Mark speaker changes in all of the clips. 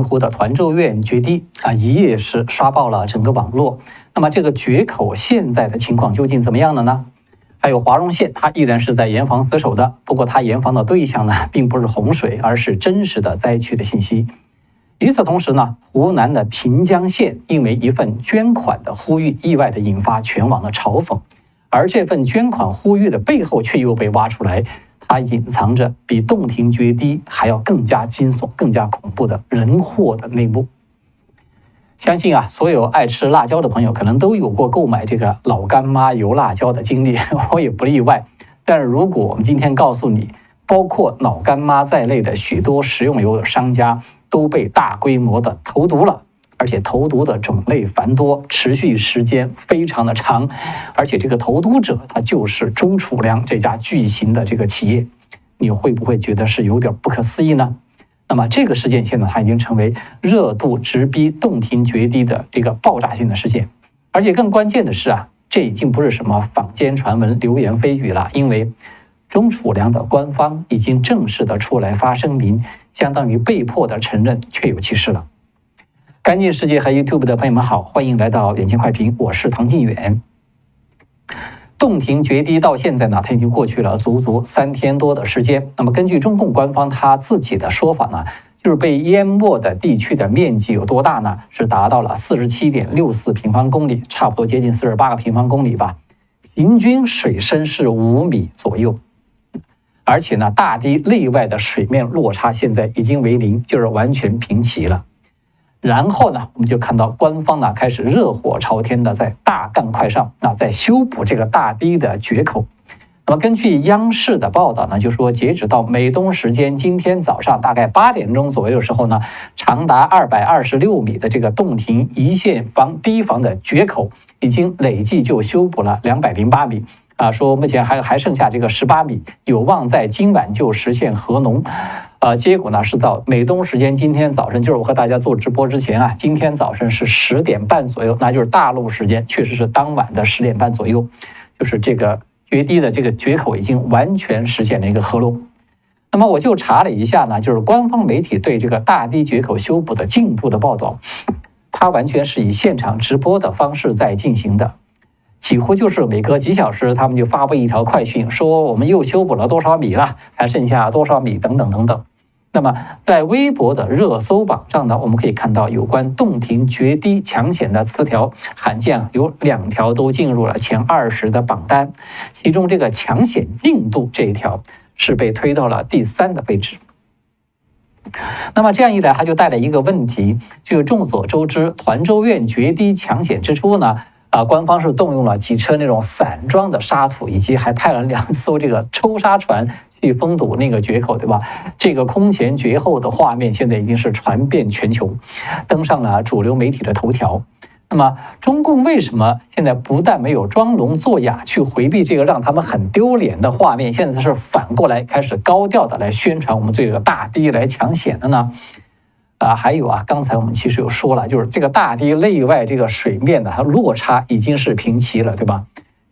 Speaker 1: 湖的团州院决堤一夜是刷爆了整个网络。那么这个决口现在的情况究竟怎么样了呢？还有华容县，它依然是在严防死守的，不过它严防的对象呢，并不是洪水，而是真实的灾区的信息。与此同时呢，湖南的平江县因为一份捐款的呼吁，意外的引发全网的嘲讽，而这份捐款呼吁的背后却又被挖出来，它隐藏着比洞庭决堤还要更加惊悚、更加恐怖的人祸的内幕。相信所有爱吃辣椒的朋友可能都有过购买这个老干妈油辣椒的经历，我也不例外。但是如果我们今天告诉你，包括老干妈在内的许多食用油的商家都被大规模的投毒了，而且投毒的种类繁多，持续时间非常的长，而且这个投毒者他就是中储粮这家巨型的这个企业，你会不会觉得是有点不可思议呢？那么这个事件现在它已经成为热度直逼洞庭决堤的这个爆炸性的事件，而且更关键的是这已经不是什么坊间传闻、流言蜚语了，因为中储粮的官方已经正式的出来发声明，相当于被迫的承认确有其事了。干净世界和 YouTube 的朋友们好，欢迎来到远见快评，我是唐晋远。洞庭决堤到现在呢，它已经过去了足足3天多的时间。那么根据中共官方他自己的说法呢，就是被淹没的地区的面积有多大呢？是达到了47.64平方公里，差不多接近48个平方公里吧。平均水深是5米左右，而且呢，大堤内外的水面落差现在已经为0，就是完全平齐了。然后呢，我们就看到官方呢开始热火朝天的在大干快上，在修补这个大堤的决口。那么根据央视的报道呢，就说截止到美东时间今天早上大概8点钟左右的时候呢，长达226米的这个洞庭一线堤防的决口已经累计就修补了208米。说目前还剩下这个18米，有望在今晚就实现合农。结果呢是到美东时间今天早晨，就是我和大家做直播之前今天早晨是10点半左右，那就是大陆时间，确实是当晚的10点半左右，就是这个决堤的这个决口已经完全实现了一个合龙。那么我就查了一下呢，就是官方媒体对这个大堤决口修补的进度的报道，它完全是以现场直播的方式在进行的。几乎就是每隔几小时他们就发布一条快讯，说我们又修补了多少米了，还剩下多少米等等等等。那么在微博的热搜榜上呢，我们可以看到有关洞庭决堤抢险的词条，罕见有2条都进入了前20的榜单，其中这个抢险进度这一条是被推到了第3的位置。那么这样一来，它就带来一个问题，就众所周知，团州院决堤抢险之初呢，官方是动用了几车那种散装的沙土，以及还派了2艘这个抽沙船去封堵那个决口，对吧？这个空前绝后的画面现在已经是传遍全球，登上了主流媒体的头条。那么中共为什么现在不但没有装聋作哑去回避这个让他们很丢脸的画面，现在是反过来开始高调的来宣传我们这个大堤来抢险的呢？还有刚才我们其实有说了，就是这个大堤内外这个水面的它落差已经是平齐了，对吧？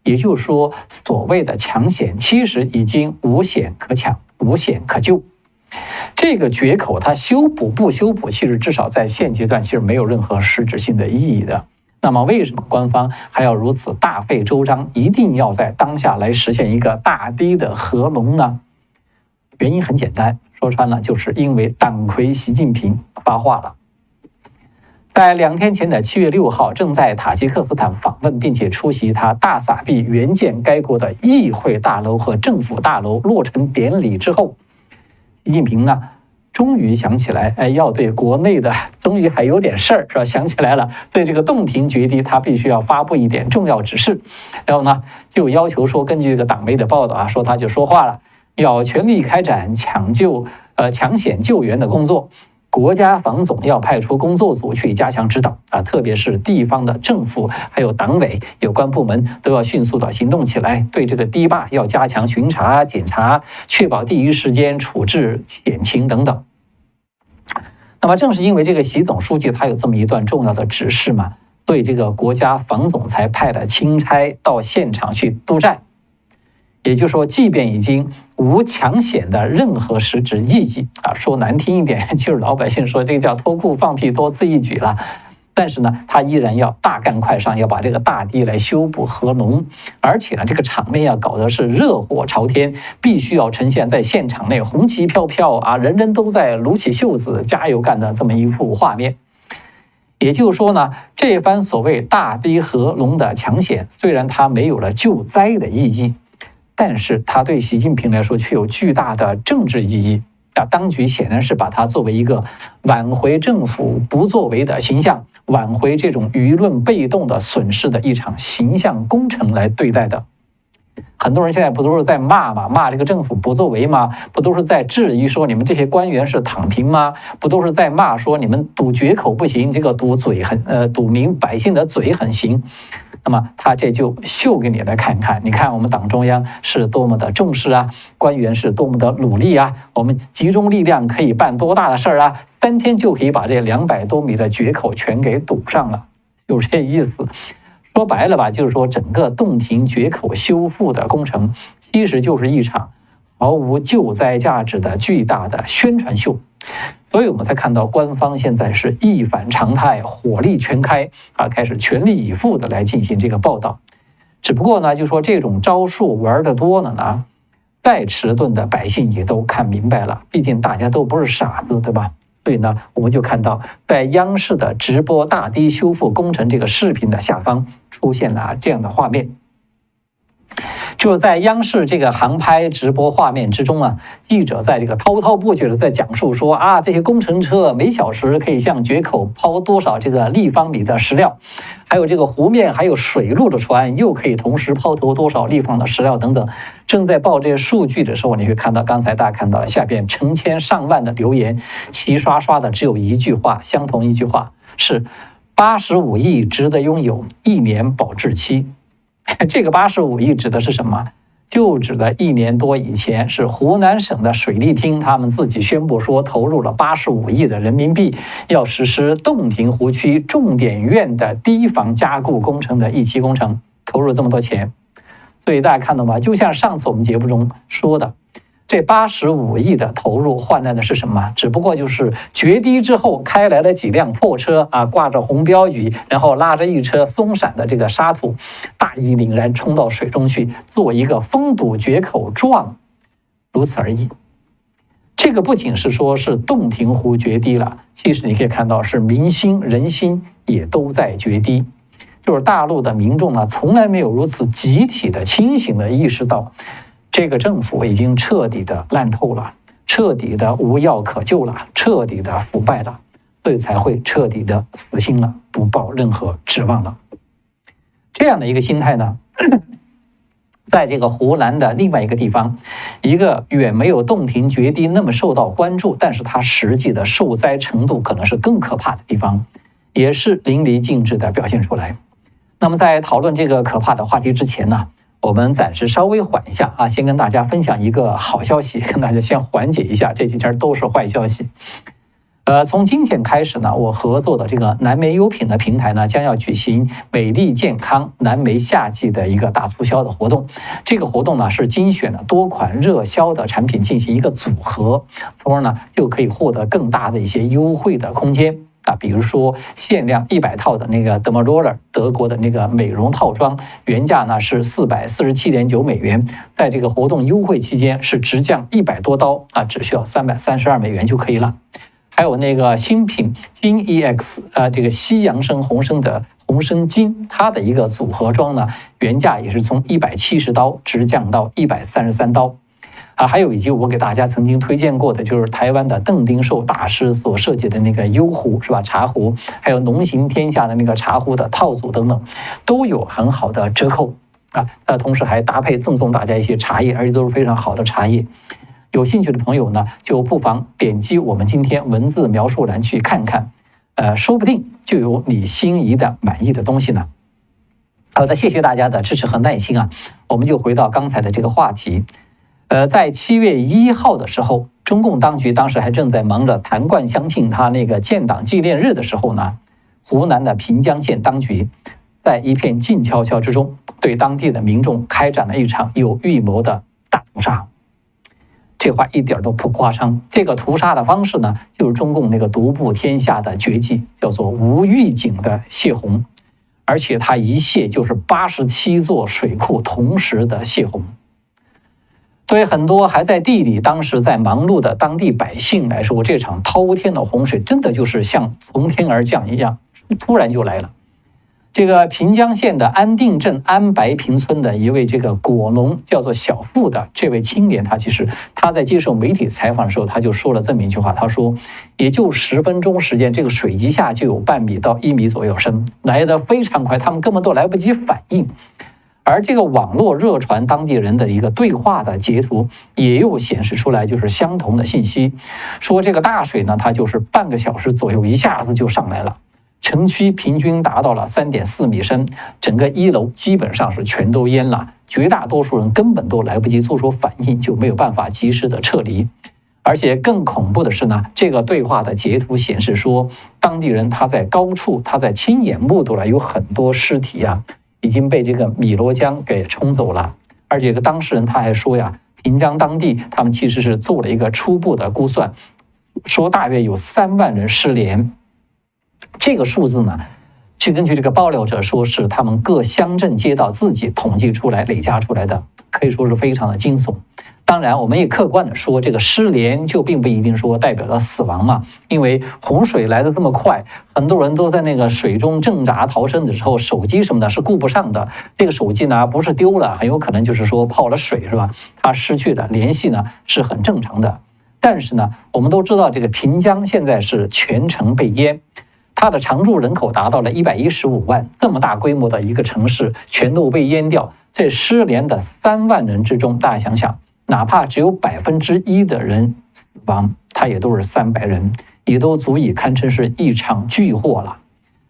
Speaker 1: 也就是说，所谓的抢险其实已经无险可抢，无险可救。这个决口它修补不修补，其实至少在现阶段其实没有任何实质性的意义的。那么为什么官方还要如此大费周章，一定要在当下来实现一个大堤的合龙呢？原因很简单，说穿了就是因为党魁习近平发话了。在2天前的7月6号，正在塔吉克斯坦访问，并且出席他大撒币援建该国的议会大楼和政府大楼落成典礼之后，习近平呢，终于想起来，要对国内的，终于还有点事儿，是吧？想起来了，对这个洞庭决堤，他必须要发布一点重要指示。然后呢，就要求说，根据这个党媒的报道说他就说话了，要全力开展抢险救援的工作。国家防总要派出工作组去加强指导特别是地方的政府还有党委有关部门都要迅速的行动起来，对这个堤坝要加强巡查检查，确保第一时间处置险情等等。那么正是因为这个习总书记他有这么一段重要的指示嘛，所以这个国家防总才派了钦差到现场去督战。也就是说，即便已经无抢险的任何实质意义啊。说难听一点，就是老百姓说这个叫脱裤放屁多此一举了。但是呢，他依然要大干快上，要把这个大堤来修补合龙，而且呢，这个场面要搞的是热火朝天，必须要呈现在现场内红旗飘飘啊，人人都在撸起袖子加油干的这么一幅画面。也就是说呢，这番所谓大堤合龙的抢险，虽然它没有了救灾的意义，但是它对习近平来说却有巨大的政治意义。当局显然是把它作为一个挽回政府不作为的形象，挽回这种舆论被动的损失的一场形象工程来对待的。很多人现在不都是在骂吗？骂这个政府不作为吗？不都是在质疑说你们这些官员是躺平吗？不都是在骂说你们堵决口不行，这个堵民百姓的嘴很行？那么他这就秀给你来看看，你看我们党中央是多么的重视啊，官员是多么的努力啊，我们集中力量可以办多大的事儿啊，3天就可以把这200多米的决口全给堵上了，有这意思。说白了吧，就是说整个洞庭决口修复的工程，其实就是一场毫无救灾价值的巨大的宣传秀。所以我们才看到官方现在是一反常态，火力全开啊，开始全力以赴的来进行这个报道。只不过呢，就说这种招数玩得多了呢，再迟钝的百姓也都看明白了，毕竟大家都不是傻子，对吧？所以呢，我们就看到在央视的直播大堤修复工程这个视频的下方出现了这样的画面。就是在央视这个航拍直播画面之中啊，记者在这个滔滔不绝的在讲述说啊，这些工程车每小时可以向决口抛多少这个立方米的石料，还有这个湖面还有水路的船又可以同时抛投多少立方的石料等等。正在报这些数据的时候，你会看到刚才大家看到下边成千上万的留言，齐刷刷的只有一句话，相同一句话是85亿值得拥有，1年保质期。这个85亿指的是什么？就指的1年多以前是湖南省的水利厅他们自己宣布说投入了85亿的人民币，要实施洞庭湖区重点院的堤防加固工程的一期工程，投入这么多钱。所以大家看到吗？就像上次我们节目中说的，这85亿的投入换来的是什么？只不过就是决堤之后开来了几辆破车啊，挂着红标语，然后拉着一车松散的这个沙土，大义凛然冲到水中去做一个封堵决口状，如此而已。这个不仅是说是洞庭湖决堤了，其实你可以看到是民心人心也都在决堤。就是大陆的民众呢，从来没有如此集体的清醒的意识到这个政府已经彻底的烂透了，彻底的无药可救了，彻底的腐败了，所以才会彻底的死心了，不抱任何指望了。这样的一个心态呢，在这个湖南的另外一个地方，一个远没有洞庭决堤那么受到关注，但是它实际的受灾程度可能是更可怕的地方，也是淋漓尽致的表现出来。那么在讨论这个可怕的话题之前呢，我们暂时稍微缓一下啊，先跟大家分享一个好消息，跟大家先缓解一下，这几天都是坏消息。从今天开始呢，我合作的这个蓝莓优品的平台呢，将要举行美丽健康蓝莓夏季的一个大促销的活动。这个活动呢，是精选了多款热销的产品进行一个组合，从而呢就可以获得更大的一些优惠的空间。比如说限量100套的那个 Dermaroller 德国的那个美容套装，原价呢是447.9美元，在这个活动优惠期间是直降100多刀啊，只需要332美元就可以了。还有那个新品金 EX 这个西洋参红参的红参金，它的一个组合装呢，原价也是从170刀直降到133刀。还有以及我给大家曾经推荐过的，就是台湾的邓丁寿大师所设计的那个优壶，是吧？茶壶，还有农行天下的那个茶壶的套组等等，都有很好的折扣啊。同时还搭配赠送大家一些茶叶，而且都是非常好的茶叶。有兴趣的朋友呢，就不妨点击我们今天文字描述栏去看看，说不定就有你心仪的满意的东西呢。好的，谢谢大家的支持和耐心啊。我们就回到刚才的这个话题。在7月1号的时候，中共当局当时还正在忙着弹冠相庆他那个建党纪念日的时候呢，湖南的平江县当局在一片静悄悄之中，对当地的民众开展了一场有预谋的大屠杀。这话一点都不夸张。这个屠杀的方式呢，就是中共那个独步天下的绝技，叫做无预警的泄洪，而且它一泄就是87座水库同时的泄洪。对于很多还在地里当时在忙碌的当地百姓来说，这场滔天的洪水真的就是像从天而降一样，突然就来了。这个平江县的安定镇安白坪村的一位这个果农叫做小付的这位青年，他在接受媒体采访的时候，他就说了这么一句话，他说也就10分钟时间，这个水一下就有半米到1米左右深，来得非常快，他们根本都来不及反应。而这个网络热传当地人的一个对话的截图，也又显示出来就是相同的信息，说这个大水呢，它就是半个小时左右一下子就上来了。城区平均达到了3.4米深，整个1楼基本上是全都淹了，绝大多数人根本都来不及做出反应，就没有办法及时的撤离。而且更恐怖的是呢，这个对话的截图显示说，当地人他在高处，他在亲眼目睹了有很多尸体已经被这个汨罗江给冲走了。而且这个当事人他还说平江当地他们其实是做了一个初步的估算，说大约有3万人失联。这个数字呢，去根据这个爆料者说是他们各乡镇街道自己统计出来累加出来的，可以说是非常的惊悚。当然我们也客观的说，这个失联就并不一定说代表了死亡嘛，因为洪水来得这么快，很多人都在那个水中挣扎逃生的时候，手机什么的是顾不上的。这个手机呢不是丢了，很有可能就是说泡了水是吧，它失去的联系呢是很正常的。但是呢，我们都知道这个平江现在是全城被淹，它的常住人口达到了115万，这么大规模的一个城市全都被淹掉。这失联的3万人之中，大家想想，哪怕只有1%的人死亡，它也都是300人，也都足以堪称是一场巨祸了。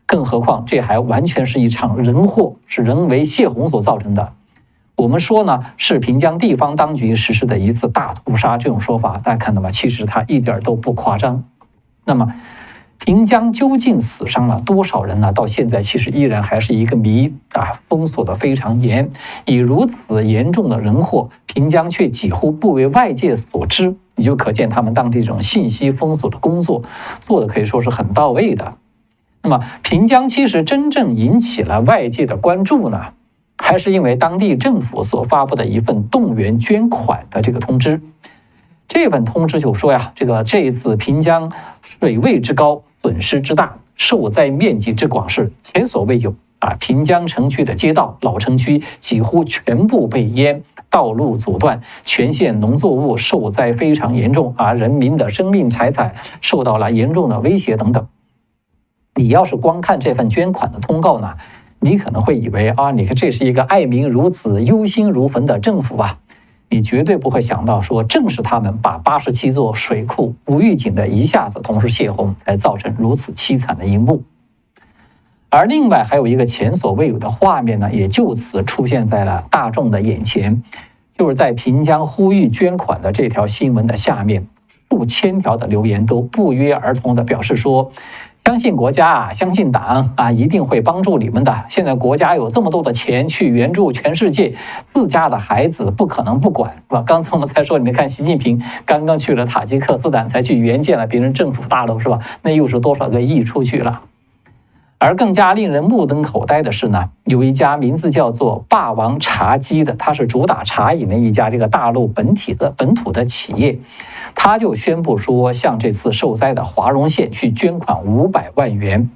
Speaker 1: 更何况这还完全是一场人祸，是人为泄洪所造成的。我们说呢，是平江地方当局实施的一次大屠杀，这种说法大家看到吗？其实它一点都不夸张。那么平江究竟死伤了多少人呢？到现在其实依然还是一个谜封锁的非常严。以如此严重的人祸，平江却几乎不为外界所知，你就可见他们当地这种信息封锁的工作做的可以说是很到位的。那么平江其实真正引起了外界的关注呢，还是因为当地政府所发布的一份动员捐款的这个通知。这份通知就说这一次平江水位之高，损失之大，受灾面积之广是前所未有平江城区的街道老城区几乎全部被淹，道路阻断，全县农作物受灾非常严重人民的生命财产受到了严重的威胁等等。你要是光看这份捐款的通告呢，你可能会以为你看这是一个爱民如子、忧心如焚的政府吧。你绝对不会想到说，正是他们把87座水库无预警的一下子同时泄洪，才造成如此凄惨的一幕。而另外还有一个前所未有的画面呢，也就此出现在了大众的眼前，就是在平江呼吁捐款的这条新闻的下面，数千条的留言都不约而同的表示说，相信国家相信党一定会帮助你们的。现在国家有这么多的钱去援助全世界，自家的孩子不可能不管，是吧？刚才我们才说，你们看习近平刚刚去了塔吉克斯坦，才去援建了别人政府大楼，是吧？那又是多少个亿出去了？而更加令人目瞪口呆的是呢，有一家名字叫做霸王茶姬的，它是主打茶饮的一家这个大陆本土的企业，他就宣布说，向这次受灾的华容县去捐款500万元。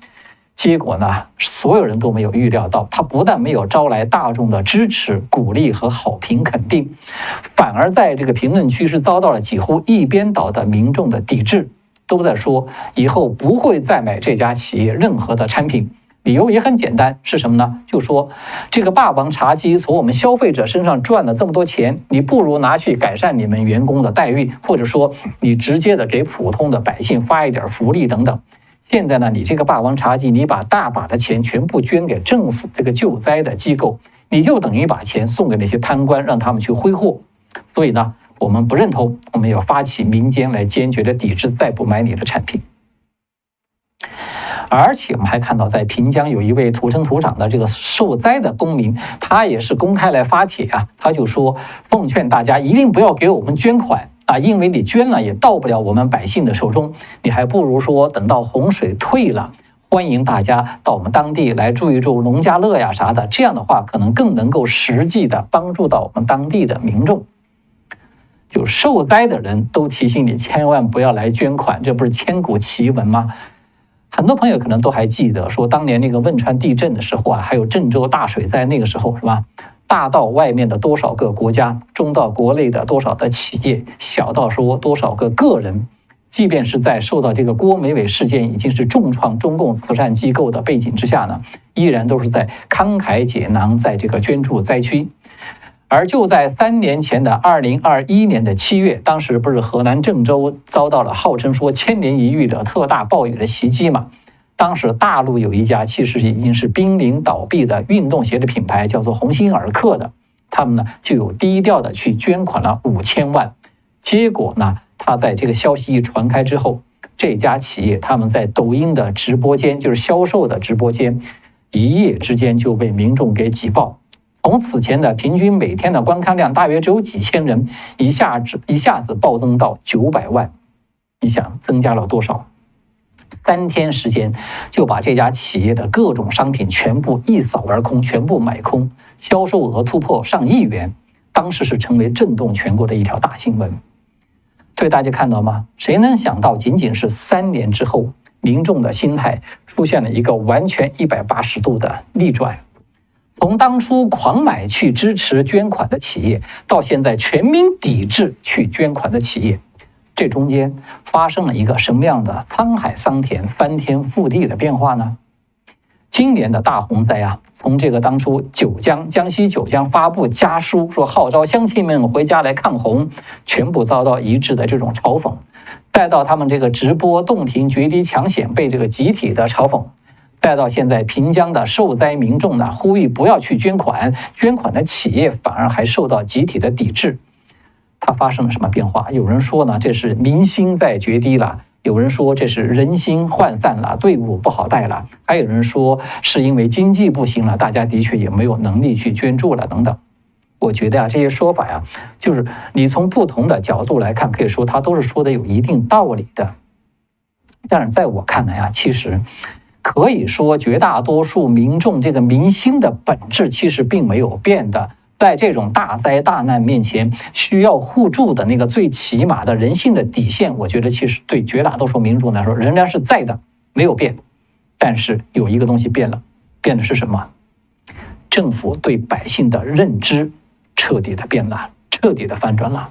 Speaker 1: 结果呢，所有人都没有预料到，他不但没有招来大众的支持、鼓励和好评肯定，反而在这个评论区是遭到了几乎一边倒的民众的抵制，都在说以后不会再买这家企业任何的产品。理由也很简单，是什么呢？就说这个霸王茶姬从我们消费者身上赚了这么多钱，你不如拿去改善你们员工的待遇，或者说你直接的给普通的百姓发一点福利等等。现在呢，你这个霸王茶姬，你把大把的钱全部捐给政府这个救灾的机构，你就等于把钱送给那些贪官，让他们去挥霍。所以呢，我们不认同，我们要发起民间来坚决的抵制，再不买你的产品。而且我们还看到，在平江有一位土生土长的这个受灾的公民，他也是公开来发帖他就说，奉劝大家一定不要给我们捐款因为你捐了也到不了我们百姓的手中，你还不如说等到洪水退了，欢迎大家到我们当地来住一住农家乐呀啥的，这样的话可能更能够实际的帮助到我们当地的民众。就受灾的人都提醒你千万不要来捐款，这不是千古奇闻吗？很多朋友可能都还记得，说当年那个汶川地震的时候还有郑州大水灾，那个时候是吧？大到外面的多少个国家，中到国内的多少的企业，小到说多少个个人，即便是在受到这个郭美伟事件已经是重创中共慈善机构的背景之下呢，依然都是在慷慨解囊，在这个捐助灾区。而就在3年前的2021年的7月，当时不是河南郑州遭到了号称说1000年一遇的特大暴雨的袭击嘛？当时大陆有一家其实已经是濒临倒闭的运动鞋的品牌，叫做鸿星尔克的，他们呢就有低调的去捐款了5000万。结果呢，他在这个消息一传开之后，这家企业他们在抖音的直播间，就是销售的直播间，一夜之间就被民众给挤爆。从此前的平均每天的观看量大约只有几千人，一下子暴增到900万。你想增加了多少？3天时间就把这家企业的各种商品全部一扫而空，全部买空，销售额突破上亿元，当时是成为震动全国的一条大新闻。所以大家看到吗？谁能想到仅仅是3年之后，民众的心态出现了一个完全180度的逆转，从当初狂买去支持捐款的企业，到现在全民抵制去捐款的企业，这中间发生了一个什么样的沧海桑田、翻天覆地的变化呢？今年的大洪灾从这个当初江西九江发布家书说号召乡亲们回家来抗洪，全部遭到一致的这种嘲讽，再到他们这个直播洞庭决堤抢险被这个集体的嘲讽，再到现在平江的受灾民众呢呼吁不要去捐款，捐款的企业反而还受到集体的抵制。它发生了什么变化？有人说呢，这是民心在决堤了；有人说这是人心涣散了，队伍不好带了；还有人说是因为经济不行了，大家的确也没有能力去捐助了等等。我觉得这些说法就是你从不同的角度来看，可以说它都是说的有一定道理的。但是在我看来其实可以说绝大多数民众这个民心的本质其实并没有变的。在这种大灾大难面前，需要互助的那个最起码的人性的底线，我觉得其实对绝大多数民众来说仍然是在的，没有变。但是有一个东西变了，变的是什么？政府对百姓的认知彻底的变了，彻底的翻转了。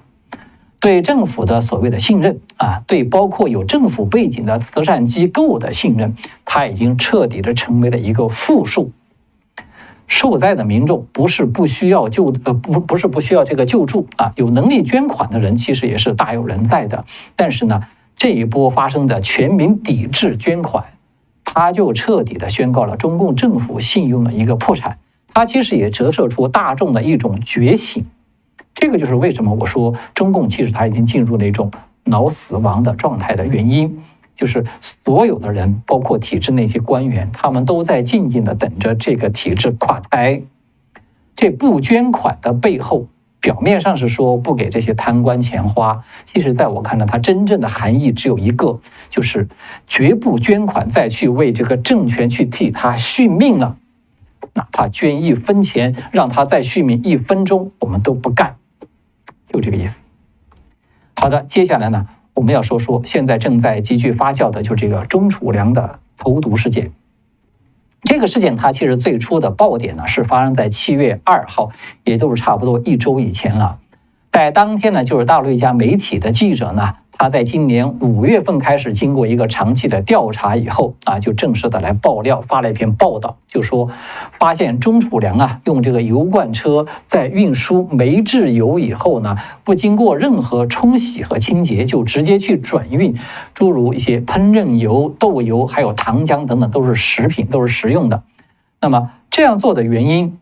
Speaker 1: 对政府的所谓的信任对包括有政府背景的慈善机构的信任，它已经彻底的成为了一个负数。受灾的民众不是不需要不需要这个救助有能力捐款的人其实也是大有人在的。但是呢，这一波发生的全民抵制捐款，它就彻底的宣告了中共政府信用的一个破产，它其实也折射出大众的一种觉醒。这个就是为什么我说中共其实它已经进入了一种脑死亡的状态的原因。就是所有的人，包括体制那些官员，他们都在静静的等着这个体制垮台。这不捐款的背后，表面上是说不给这些贪官钱花，其实在我看来，它真正的含义只有一个，就是绝不捐款再去为这个政权去替他续命了。哪怕捐1分钱，让他再续命1分钟，我们都不干，就这个意思。好的，接下来呢，我们要说现在正在急剧发酵的就是这个钟楚良的投毒事件。这个事件它其实最初的爆点呢是发生在7月2号，也就是差不多1周以前了。在当天呢，就是大陆一家媒体的记者呢，他在今年5月份开始经过一个长期的调查以后就正式的来爆料，发了一篇报道，就说发现钟楚良用这个油罐车在运输煤制油以后呢，不经过任何冲洗和清洁，就直接去转运诸如一些烹饪油、豆油还有糖浆等等，都是食品，都是食用的。那么这样做的原因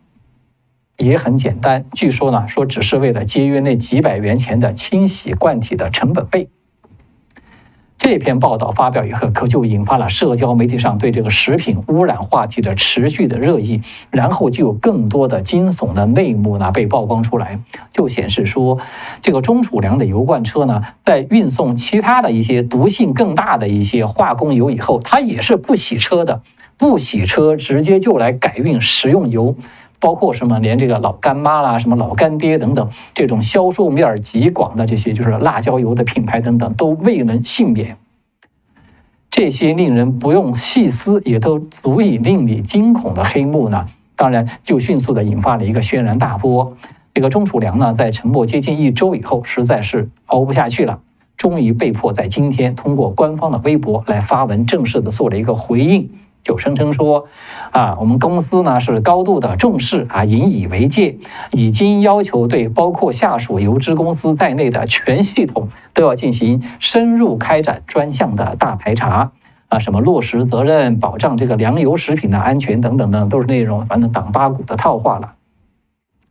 Speaker 1: 也很简单，据说呢，只是为了节约那几百元钱的清洗罐体的成本费。这篇报道发表以后，可就引发了社交媒体上对这个食品污染话题的持续的热议，然后就有更多的惊悚的内幕呢被曝光出来，就显示说，这个中储粮的油罐车呢，在运送其他的一些毒性更大的一些化工油以后，它也是不洗车的，不洗车直接就来改运食用油。包括什么，连这个老干妈啦、什么老干爹等等，这种销售面极广的这些就是辣椒油的品牌等等，都未能幸免。这些令人不用细思也都足以令你惊恐的黑幕呢，当然就迅速的引发了一个轩然大波。这个中储粮呢，在沉默接近1周以后，实在是熬不下去了，终于被迫在今天通过官方的微博来发文，正式的做了一个回应。就声称说，我们公司呢是高度的重视引以为戒，已经要求对包括下属油脂公司在内的全系统都要进行深入开展专项的大排查什么落实责任，保障这个粮油食品的安全等等的，都是那种反正党八股的套话了。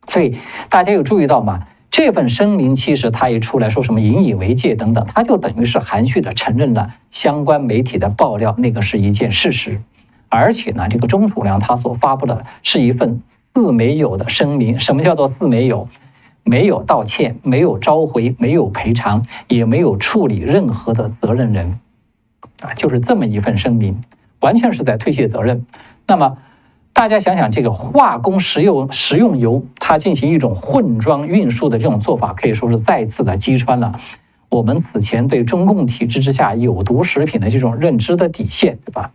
Speaker 1: 所以大家有注意到吗？这份声明其实他也出来说什么引以为戒等等，他就等于是含蓄的承认了相关媒体的爆料那个是一件事实。而且呢，这个中储粮他所发布的是一份4没有的声明。什么叫做4没有？没有道歉，没有召回，没有赔偿，也没有处理任何的责任人就是这么一份声明，完全是在推卸责任。那么大家想想，这个化工食用油它进行一种混装运输的这种做法，可以说是再次的击穿了我们此前对中共体制之下有毒食品的这种认知的底线，对吧？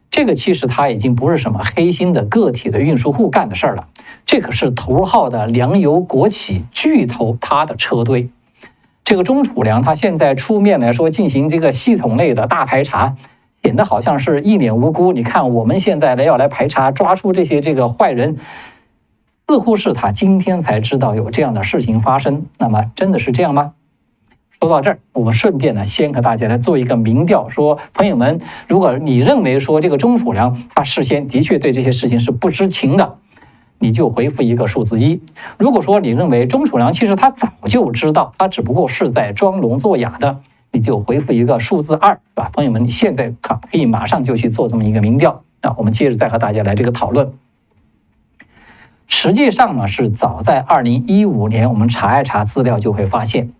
Speaker 1: 这个其实它已经不是什么黑心的个体的运输户干的事儿了，这可是头号的粮油国企巨头它的车队。这个中储粮它现在出面来说进行这个系统类的大排查，显得好像是一脸无辜。你看我们现在要来排查，抓出这个坏人，似乎是他今天才知道有这样的事情发生。那么真的是这样吗？说到这儿，我们顺便呢，先和大家来做一个民调，说朋友们，如果你认为说这个中储粮他事先的确对这些事情是不知情的，你就回复一个数字1。如果说你认为中储粮其实他早就知道，他只不过是在装聋作哑的，你就回复一个数字2，是吧？朋友们，你现在可以马上就去做这么一个民调。我们接着再和大家来这个讨论。实际上呢，是早在2015年，我们查一查资料就会发现，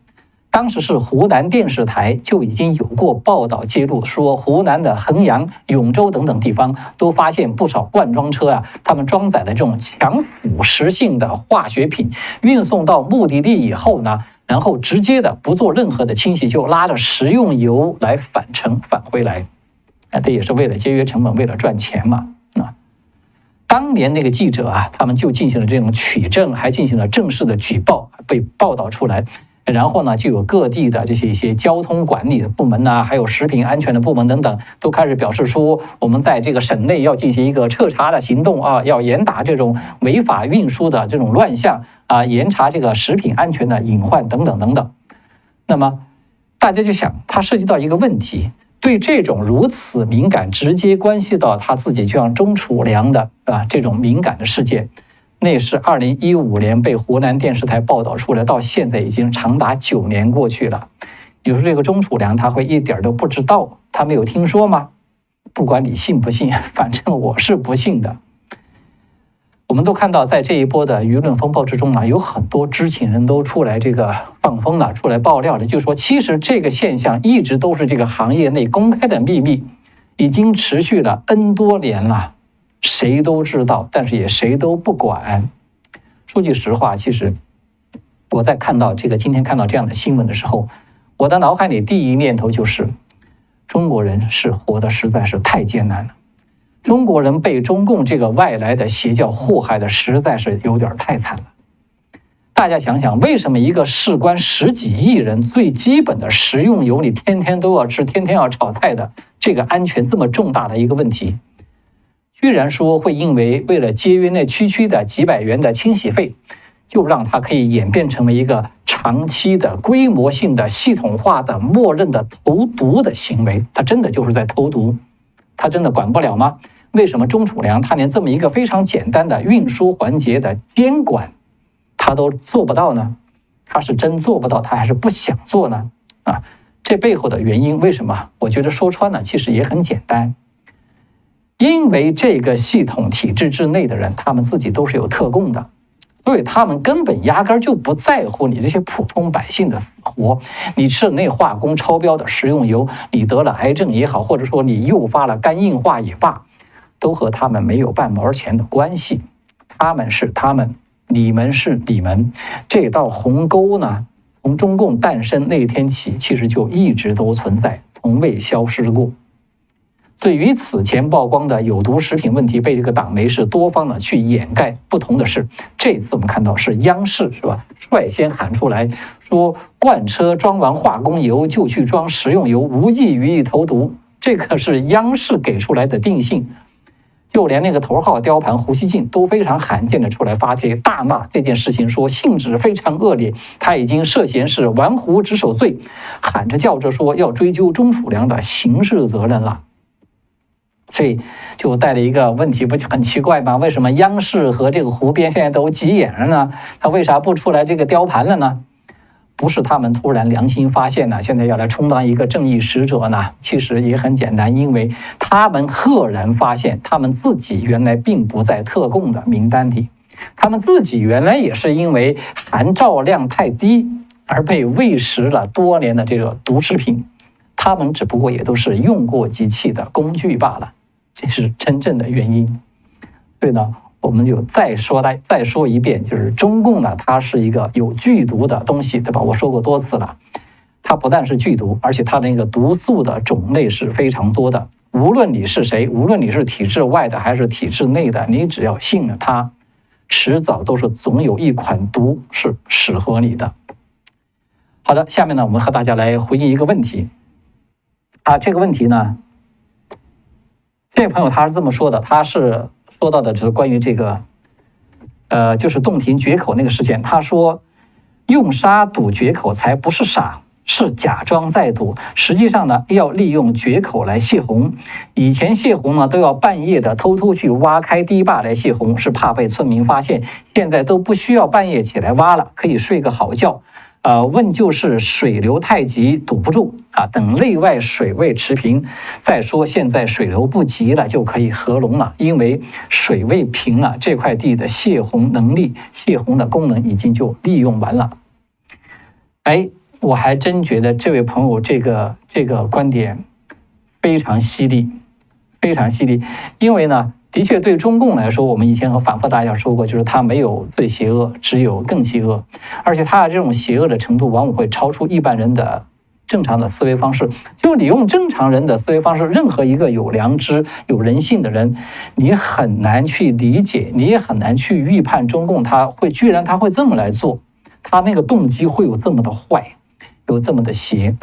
Speaker 1: 当时是湖南电视台就已经有过报道揭露，说湖南的衡阳、永州等等地方都发现不少罐装车他们装载的这种强腐蚀性的化学品，运送到目的地以后呢，然后直接的不做任何的清洗，就拉着食用油来返回来。这也是为了节约成本，为了赚钱嘛。当年那个记者他们就进行了这种取证，还进行了正式的举报，被报道出来。然后呢，就有各地的这些一些交通管理的部门还有食品安全的部门等等，都开始表示说，我们在这个省内要进行一个彻查的行动要严打这种违法运输的这种乱象严查这个食品安全的隐患等等等等。那么大家就想，它涉及到一个问题，对这种如此敏感、直接关系到他自己就像中储粮的这种敏感的事件，那是2015年被湖南电视台报道出来，到现在已经长达9年过去了。你说这个中储粮他会一点都不知道，他没有听说吗？不管你信不信，反正我是不信的。我们都看到，在这一波的舆论风暴之中有很多知情人都出来放风了，出来爆料了，就说其实这个现象一直都是这个行业内公开的秘密，已经持续了 N 多年了，谁都知道，但是也谁都不管。说句实话，其实我在今天看到这样的新闻的时候，我的脑海里第一念头就是，中国人是活得实在是太艰难了。中国人被中共这个外来的邪教祸害的实在是有点太惨了。大家想想，为什么一个事关10几亿人最基本的食用油你天天都要吃，天天要炒菜的这个安全这么重大的一个问题，居然说会因为了节约那区的几百元的清洗费，就让它可以演变成为一个长期的规模性的系统化的默认的投毒的行为。它真的就是在投毒，它真的管不了吗？为什么中储粮它连这么一个非常简单的运输环节的监管它都做不到呢？它是真做不到，它还是不想做呢？这背后的原因为什么？我觉得说穿了其实也很简单，因为这个系统体制之内的人，他们自己都是有特供的，所以他们根本压根儿就不在乎你这些普通百姓的死活。你吃了那化工超标的食用油，你得了癌症也好，或者说你诱发了肝硬化也罢，都和他们没有半毛钱的关系。他们是他们，你们是你们。这道鸿沟呢，从中共诞生那天起，其实就一直都存在，从未消失过。所以与此前曝光的有毒食品问题被这个党媒是多方的去掩盖，不同的是，这次我们看到是央视是吧，率先喊出来说，罐车装完化工油就去装食用油，无异于投毒，这个是央视给出来的定性。就连那个头号雕盘胡锡进都非常罕见的出来发帖大骂这件事情，说性质非常恶劣，他已经涉嫌是玩忽职守罪，喊着叫着说要追究钟楚良的刑事责任了。所以就带了一个问题，不就很奇怪吗？为什么央视和这个湖边现在都急眼了呢？他为啥不出来这个雕盘了呢？不是他们突然良心发现呢，现在要来充当一个正义使者呢？其实也很简单，因为他们赫然发现，他们自己原来并不在特供的名单里，他们自己原来也是因为含照量太低而被喂食了多年的这个毒食品，他们只不过也都是用过即弃的工具罢了，这是真正的原因。所以呢，我们就再说一遍，就是中共呢，它是一个有剧毒的东西，对吧？我说过多次了，它不但是剧毒，而且它的那个毒素的种类是非常多的。无论你是谁，无论你是体制外的还是体制内的，你只要信了它，迟早都是总有一款毒是适合你的。好的，下面呢，我们和大家来回应一个问题。这个问题呢，这位朋友他是这么说的，他是说到的就是关于这个，就是洞庭决口那个事件。他说，用沙堵决口才不是傻，是假装在堵。实际上呢，要利用决口来泄洪。以前泄洪呢，都要半夜的偷偷去挖开堤坝来泄洪，是怕被村民发现。现在都不需要半夜起来挖了，可以睡个好觉。问就是水流太急堵不住等内外水位持平。再说现在水流不急了，就可以合龙了，因为水位平了，这块地的泄洪能力、泄洪的功能已经就利用完了。我还真觉得这位朋友这个观点非常犀利，非常犀利。因为呢，的确对中共来说，我们以前和反复大家说过，就是他没有最邪恶，只有更邪恶，而且他的这种邪恶的程度往往会超出一般人的正常的思维方式。就你用正常人的思维方式，任何一个有良知、有人性的人，你很难去理解，你也很难去预判中共居然他会这么来做，他那个动机会有这么的坏，有这么的邪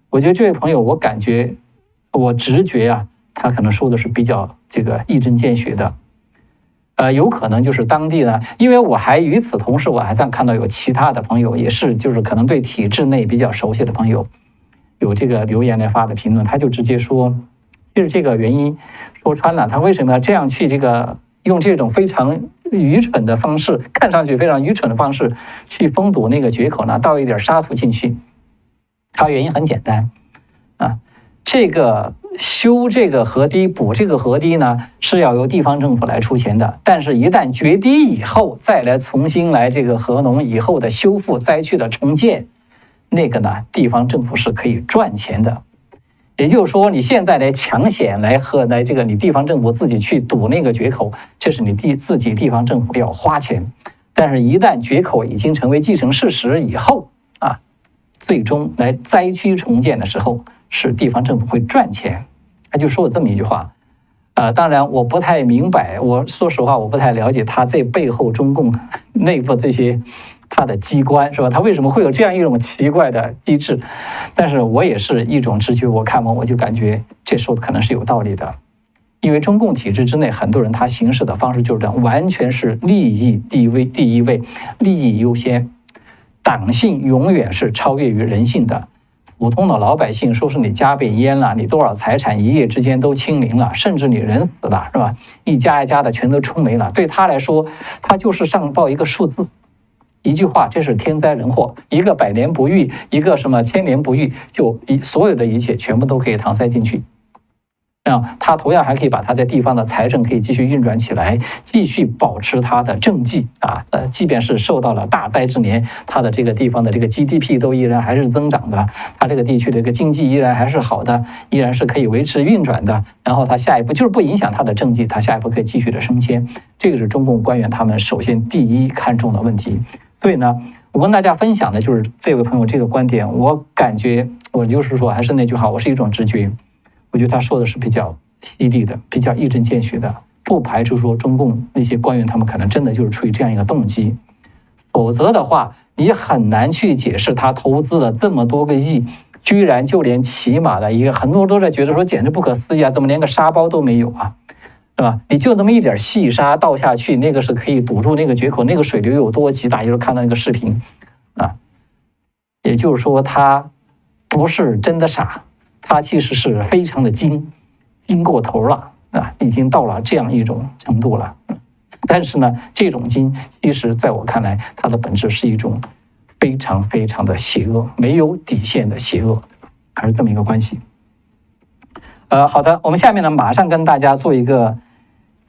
Speaker 1: 我觉得这位朋友，我直觉他可能说的是比较这个一针见血的，有可能就是当地呢，因为我还与此同时，我还在看到有其他的朋友，也是就是可能对体制内比较熟悉的朋友，有这个留言来发的评论，他就直接说，就是这个原因说穿了，他为什么要这样去用这种非常愚蠢的方式，看上去非常愚蠢的方式去封堵那个决口呢？倒一点沙土进去，它原因很简单这个修这个河堤、补这个河堤呢，是要由地方政府来出钱的。但是，一旦决堤以后，再来重新来这个河农以后的修复灾区的重建，那个呢，地方政府是可以赚钱的。也就是说，你现在来抢险来这个你地方政府自己去堵那个决口，这是你自己地方政府要花钱。但是，一旦决口已经成为既成事实以后最终来灾区重建的时候，是地方政府会赚钱。他就说了这么一句话，当然我不太明白，我说实话我不太了解他这背后中共内部这些他的机关是吧？他为什么会有这样一种奇怪的机制？但是我也是一种直觉，我看完我就感觉这说的可能是有道理的，因为中共体制之内很多人他行事的方式就是这样，完全是利益第一位，利益优先，党性永远是超越于人性的。普通的老百姓说是你家被淹了，你多少财产一夜之间都清零了，甚至你人死了是吧？一家一家的全都冲没了，对他来说，他就是上报一个数字，一句话，这是天灾人祸，一个百年不遇，一个什么千年不遇，就所有的一切全部都可以搪塞进去。他同样还可以把他在地方的财政可以继续运转起来，继续保持他的政绩即便是受到了大灾之年，他的这个地方的这个 GDP 都依然还是增长的，他这个地区的这个经济依然还是好的，依然是可以维持运转的。然后他下一步就是不影响他的政绩，他下一步可以继续的升迁。这个是中共官员他们首先第一看重的问题。所以呢，我跟大家分享的就是这位朋友这个观点，我感觉我就是说还是那句话，我是一种直觉。我觉得他说的是比较犀利的，比较一针见血的，不排除说中共那些官员他们可能真的就是出于这样一个动机，否则的话，你很难去解释他投资了这么多个亿，居然就连起码的一个很多人都在觉得说简直不可思议怎么连个沙包都没有是吧？你就这么一点细沙倒下去，那个是可以堵住那个决口，那个水流有多急，大家就是看到那个视频也就是说他不是真的傻。他其实是非常的精过头了已经到了这样一种程度了。但是呢，这种精其实在我看来，它的本质是一种非常非常的邪恶，没有底线的邪恶，还是这么一个关系。好的，我们下面呢马上跟大家做一个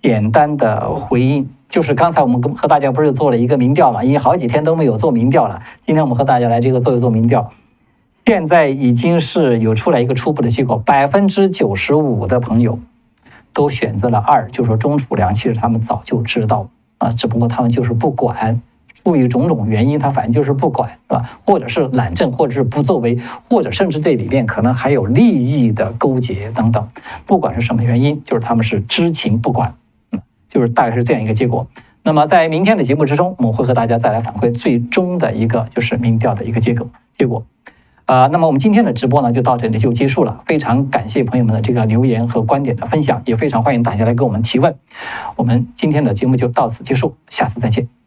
Speaker 1: 简单的回应，就是刚才我们和大家不是做了一个民调嘛，因为好几天都没有做民调了，今天我们和大家来这个做一做民调。现在已经是有出来一个初步的结果，95%的朋友都选择了2，就是说中储粮，其实他们早就知道只不过他们就是不管，出于种种原因，他反正就是不管，是吧？或者是懒政，或者是不作为，或者甚至这里面可能还有利益的勾结等等，不管是什么原因，就是他们是知情不管，就是大概是这样一个结果。那么在明天的节目之中，我们会和大家再来反馈最终的一个就是民调的一个结果。那么我们今天的直播呢就到这里就结束了，非常感谢朋友们的这个留言和观点的分享，也非常欢迎大家来给我们提问。我们今天的节目就到此结束，下次再见。